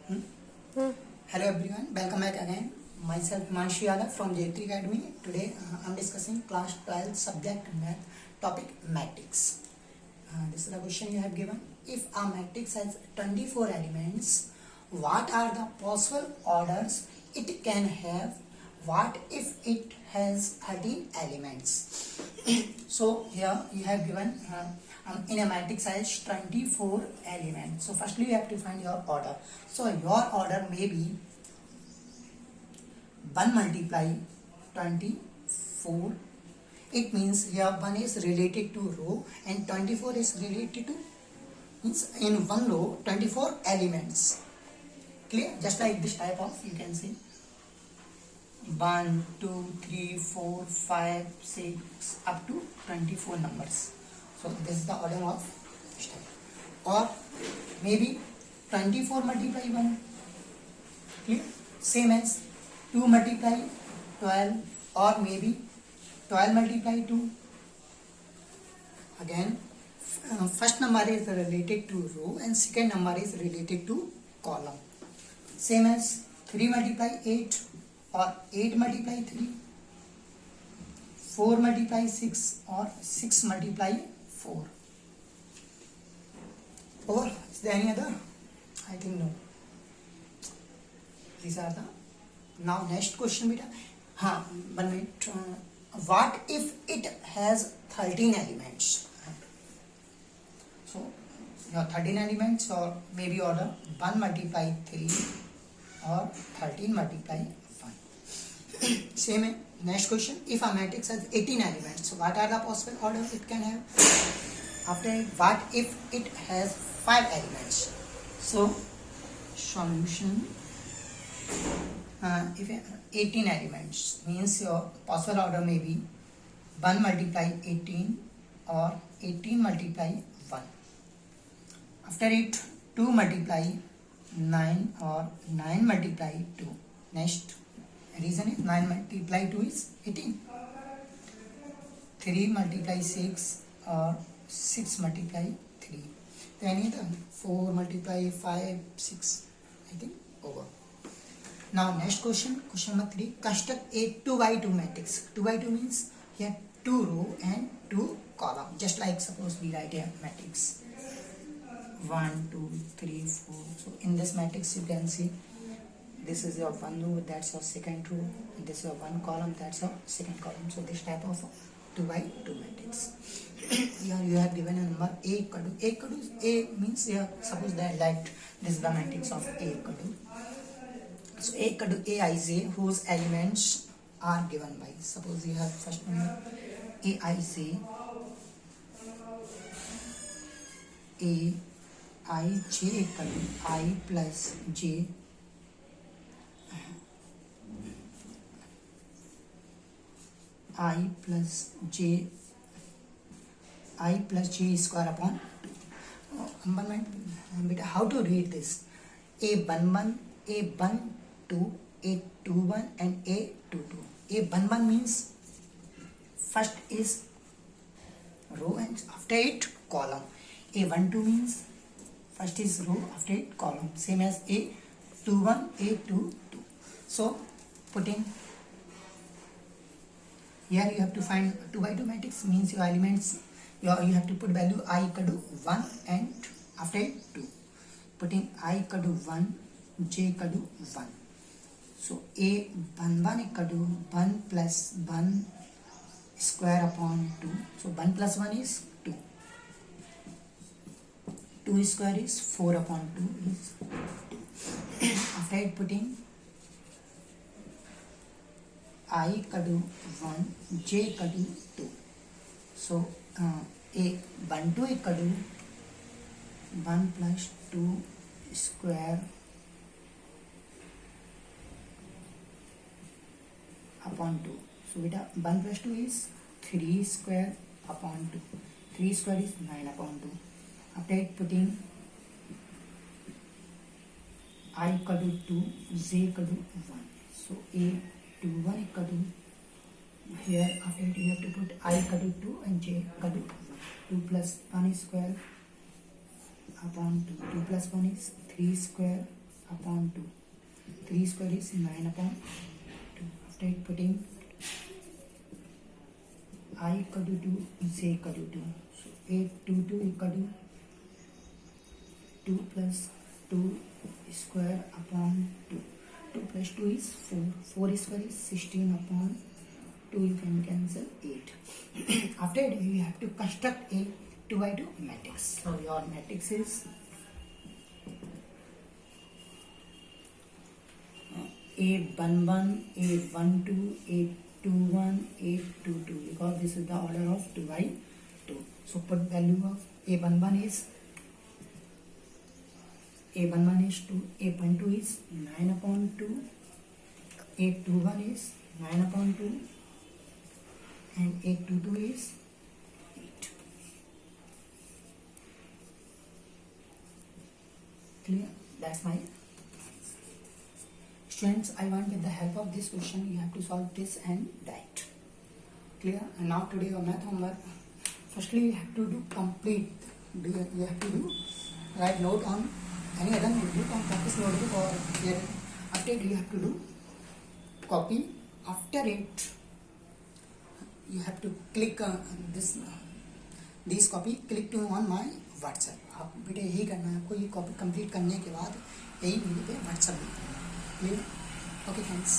Hmm? Hello everyone, welcome back again. Myself Himanshu Yadav from J3 Academy. Today I'm discussing class 12 subject math topic matrix. This is the question you have given. If a matrix has 24 elements, what are the possible orders it can have? What if it has 13 elements? So here you have given in a matrix has 24 elements. So firstly you have to find your order. So your order may be 1 multiply 24. It means here 1 is related to row and 24 is related to, means in one row 24 elements. Clear? Just like this type of, you can see 1, 2, 3, 4, 5, 6 up to 24 numbers. So this is the order of this type. Or maybe 24 multiply 1. Clear? Same as 2 multiply 12, or maybe 12 multiply 2. Again, first number is related to row and second number is related to column. Same as 3 multiply 8, or 8 multiply 3, 4 multiply 6, or 6 multiply 4. Or is there any other? I think no. These are the. Now next question beta. 1 minute. What if it has 13 elements? So your 13 elements, or maybe order 1 multiply 3 or 13 multiply 1. Same next question. If a matrix has 18 elements, so what are the possible orders it can have? After it, what if it has 5 elements? So solution, if 18 elements means your possible order may be 1 multiply 18 or 18 multiply 1. After it, 2 multiply 9 or 9 multiply 2. Next reason is 9 multiply 2 is 18. 3 multiply 6 or 6 multiply 3. Then either 4 multiply 5, 6. I think over. Now next question, question number 3. Construct a 2 by 2 matrix. 2 by 2 means here 2 row and 2 column. Just like suppose we write a matrix 1, 2, 3, 4. So in this matrix you can see this is your one row, that's your second row, and this is your one column, that's your second column. So this type of 2 by 2 matrix. Here you have given a number A equal to A means here suppose that this is the matrix of A equal to. So A equal to Aij whose elements are given by, suppose you have first number Aij, Aij equal to I plus j, I plus j square upon 2. How to read this? A11, A12, A21 and A22. A11 means first is row and after it column. A12 means first is row, after it column. Same as A21, A22. So putting here you have to find 2 by 2 matrix means your elements, you have to put value I equal to 1 and after it 2. Putting I equal to 1, j equal to 1. So A11 equal to 1 plus 1 square upon 2. So 1 plus 1 is 2. 2 square is 4 upon 2 is 2. After it putting I equal to 1, j equal to 2. So A12 equal to 1 plus 2 square upon 2. So beta 1 plus 2 is 3 square upon 2. 3 square is 9 upon 2. After it putting I equal to 2, j equal to 1. So A21 equal to, here after it you have to put I equal to 2 and j equal to 1. 2 plus 1 square upon 2. 2 plus 1 is 3 square upon 2. 3 square is 9 upon 2. After putting I equal to 2, j equal to 2. So 8 2 equal to 2 plus 2 square upon 2. 2 plus 2 is 4. 4 square is 16 upon 2. You can cancel 8. After it, you have to construct a 2 by 2 matrix. So your matrix is A11, A12, A21, A22, because this is the order of 2 by 2. So put value of A11 is 2, A12 is 9 upon 2, A21 is 9 upon 2, and A22 is 8. Clear? That's my students. I want with the help of this question you have to solve this and that. Clear? And now today your math homework. Firstly, you have to do complete. You have to do write note on any other notebook on practice notebook or here. After it, you have to do copy. After it, you have to click this copy. Click to on my WhatsApp. आप बेटे यही करना है आपको. ये copy complete करने के बाद यही मेरे पे WhatsApp भी करना है. क्लियर? Okay, thanks.